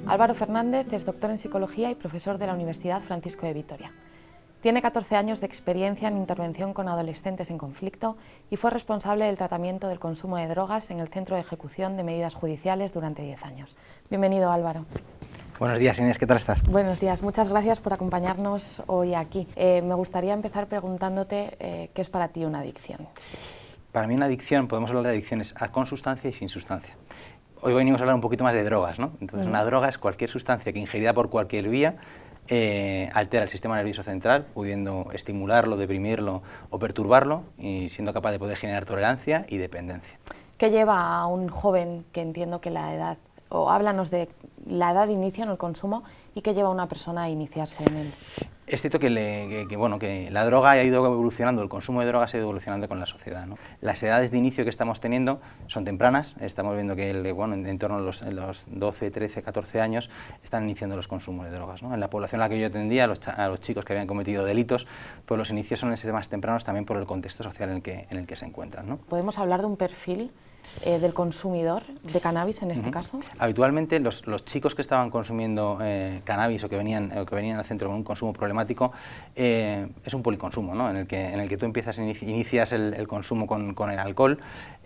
Álvaro Fernández es doctor en Psicología y profesor de la Universidad Francisco de Vitoria. Tiene 14 años de experiencia en intervención con adolescentes en conflicto y fue responsable del tratamiento del consumo de drogas en el Centro de Ejecución de Medidas Judiciales durante 10 años. Bienvenido, Álvaro. Buenos días, Inés, ¿qué tal estás? Buenos días, muchas gracias por acompañarnos hoy aquí. Me gustaría empezar preguntándote qué es para ti una adicción. Para mí una adicción, podemos hablar de adicciones con sustancia y sin sustancia. Hoy venimos a hablar un poquito más de drogas, ¿no? Entonces, una droga es cualquier sustancia que ingerida por cualquier vía altera el sistema nervioso central, pudiendo estimularlo, deprimirlo o perturbarlo, y siendo capaz de poder generar tolerancia y dependencia. ¿Qué lleva a un joven, que entiendo que la edad, o háblanos de la edad de inicio en el consumo, y qué lleva a una persona a iniciarse en él? Es cierto que la droga ha ido evolucionando, el consumo de drogas ha ido evolucionando con la sociedad, ¿no? Las edades de inicio que estamos teniendo son tempranas, estamos viendo que en torno a los 12, 13, 14 años están iniciando los consumos de drogas, ¿no? En la población a la que yo atendía, a los chicos que habían cometido delitos, pues los inicios suelen ser más tempranos también por el contexto social en el que se encuentran, ¿no? ¿Podemos hablar de un perfil del consumidor de cannabis en este caso? Habitualmente los chicos que estaban consumiendo cannabis o que venían al centro con un consumo problemático es un policonsumo, ¿no? en el que tú inicias el consumo con el alcohol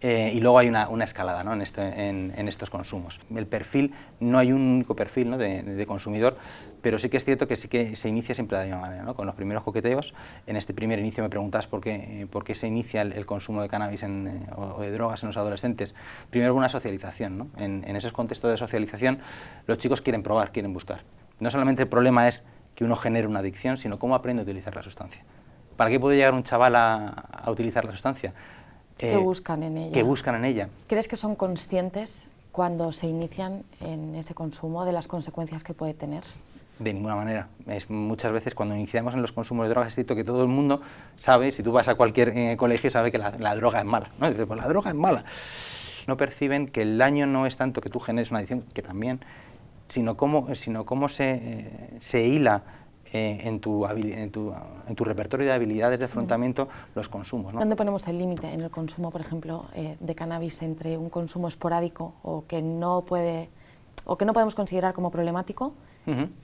y luego hay una escalada, ¿no? en estos consumos. El perfil, no hay un único perfil, ¿no? de consumidor, pero sí que es cierto que sí que se inicia siempre de la misma manera, ¿no? Con los primeros coqueteos. En este primer inicio me preguntas por qué se inicia el consumo de cannabis o de drogas en los adolescentes. Primero una socialización, ¿no? En esos contextos de socialización los chicos quieren probar, quieren buscar. No solamente el problema es que uno genere una adicción, sino cómo aprende a utilizar la sustancia. ¿Para qué puede llegar un chaval a utilizar la sustancia? ¿Qué buscan en ella? ¿Qué buscan en ella? ¿Crees que son conscientes cuando se inician en ese consumo de las consecuencias que puede tener? De ninguna manera. Muchas veces cuando iniciamos en los consumos de drogas es cierto que todo el mundo sabe, si tú vas a cualquier colegio, sabe que la droga es mala, ¿no? Dices, pues la droga es mala. No perciben que el daño no es tanto que tú generes una adicción, que también, sino cómo se hila en tu repertorio de habilidades de afrontamiento los consumos, ¿no? ¿Dónde ponemos el límite en el consumo, por ejemplo, de cannabis entre un consumo esporádico o que no podemos considerar como problemático?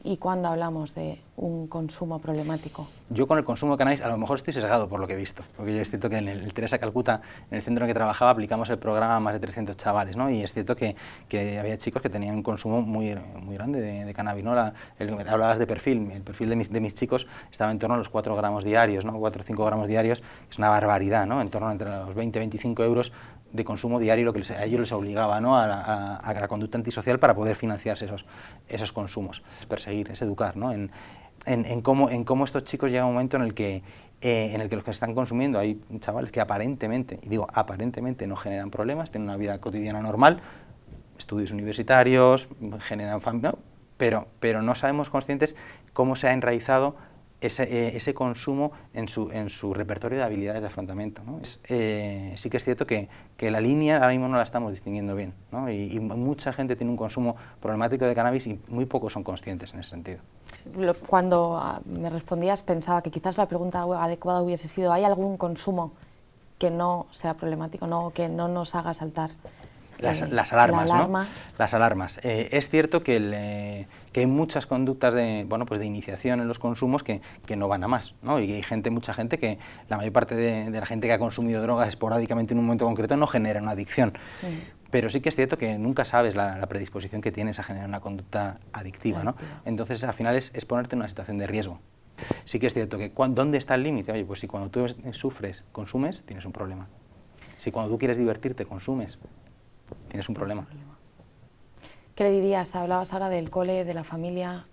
¿Y cuándo hablamos de un consumo problemático? Yo con el consumo de cannabis a lo mejor estoy sesgado por lo que he visto, porque yo es cierto que en el Teresa Calcuta, en el centro en el que trabajaba, aplicamos el programa a más de 300 chavales, ¿no? Y es cierto que había chicos que tenían un consumo muy grande de cannabis, ¿no? Hablabas de perfil, el perfil de mis chicos estaba en torno a los 4 gramos diarios, ¿no? 4 o 5 gramos diarios, es una barbaridad, ¿no? En torno entre los 20 y 25 euros de consumo diario, lo que a ellos les obligaba, ¿no? a la conducta antisocial para poder financiarse esos consumos. Es perseguir, es educar, ¿no? en cómo estos chicos llega un momento en el que los que están consumiendo hay chavales que aparentemente, y digo aparentemente, no generan problemas, tienen una vida cotidiana normal, estudios universitarios, generan familia, ¿no? pero no sabemos conscientes cómo se ha enraizado ese consumo en su repertorio de habilidades de afrontamiento, ¿no? Sí que es cierto que la línea ahora mismo no la estamos distinguiendo bien, ¿no? Y mucha gente tiene un consumo problemático de cannabis y muy pocos son conscientes en ese sentido. Cuando me respondías pensaba que quizás la pregunta adecuada hubiese sido ¿hay algún consumo que no sea problemático, que no nos haga saltar las alarmas, la alarma? ¿no? Las alarmas. Es cierto que hay muchas conductas de iniciación en los consumos que no van a más, ¿no? Y hay mucha gente que, la mayor parte de la gente que ha consumido drogas esporádicamente en un momento concreto no genera una adicción. Pero sí que es cierto que nunca sabes la predisposición que tienes a generar una conducta adictiva, ¿no? Entonces, al final es ponerte en una situación de riesgo. Sí que es cierto que ¿dónde está el límite? Oye, pues si cuando tú sufres, consumes, tienes un problema. Si cuando tú quieres divertirte, consumes, tienes un problema. ¿Qué le dirías? Hablabas ahora del cole, de la familia,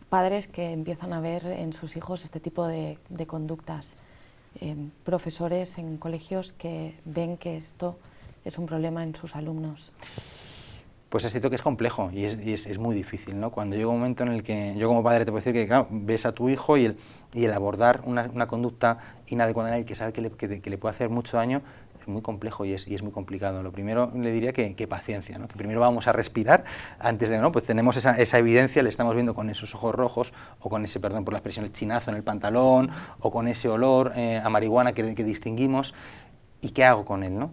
padres que empiezan a ver en sus hijos este tipo de conductas, profesores en colegios que ven que esto es un problema en sus alumnos. Pues es cierto que es complejo y es muy difícil, ¿no? Cuando llega un momento en el que yo como padre te puedo decir que, claro, ves a tu hijo y el abordar una conducta inadecuada en él que sabe que le puede hacer mucho daño, es muy complejo y es muy complicado. Lo primero le diría que paciencia, ¿no? Que primero vamos a respirar antes de, ¿no? Pues tenemos esa evidencia, le estamos viendo con esos ojos rojos o con ese, perdón por la expresión, el chinazo en el pantalón o con ese olor a marihuana que distinguimos. ¿Y qué hago con él, no?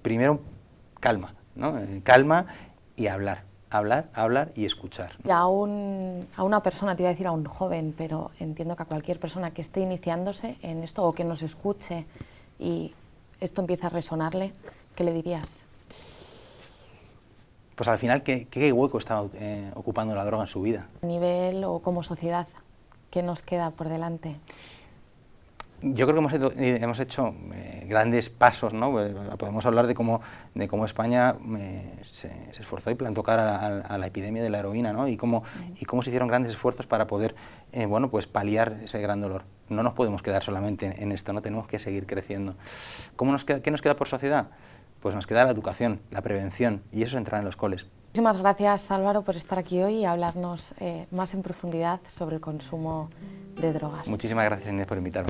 Primero, calma. ¿no? Calma y hablar. Hablar y escuchar, ¿no? Y a una persona, te iba a decir a un joven, pero entiendo que a cualquier persona que esté iniciándose en esto o que nos escuche y esto empieza a resonarle, ¿qué le dirías? Pues al final, ¿qué hueco está ocupando la droga en su vida? A nivel o como sociedad, ¿qué nos queda por delante? Yo creo que hemos hecho grandes pasos, ¿no? Podemos hablar de cómo España se esforzó y plantó cara a la epidemia de la heroína, ¿no? Y cómo se hicieron grandes esfuerzos para poder bueno, pues paliar ese gran dolor. No nos podemos quedar solamente en esto, ¿no? Tenemos que seguir creciendo. ¿Qué nos queda por sociedad? Pues nos queda la educación, la prevención, y eso entra en los coles. Muchísimas gracias, Álvaro, por estar aquí hoy y hablarnos más en profundidad sobre el consumo de drogas. Muchísimas gracias, Inés, por invitarme.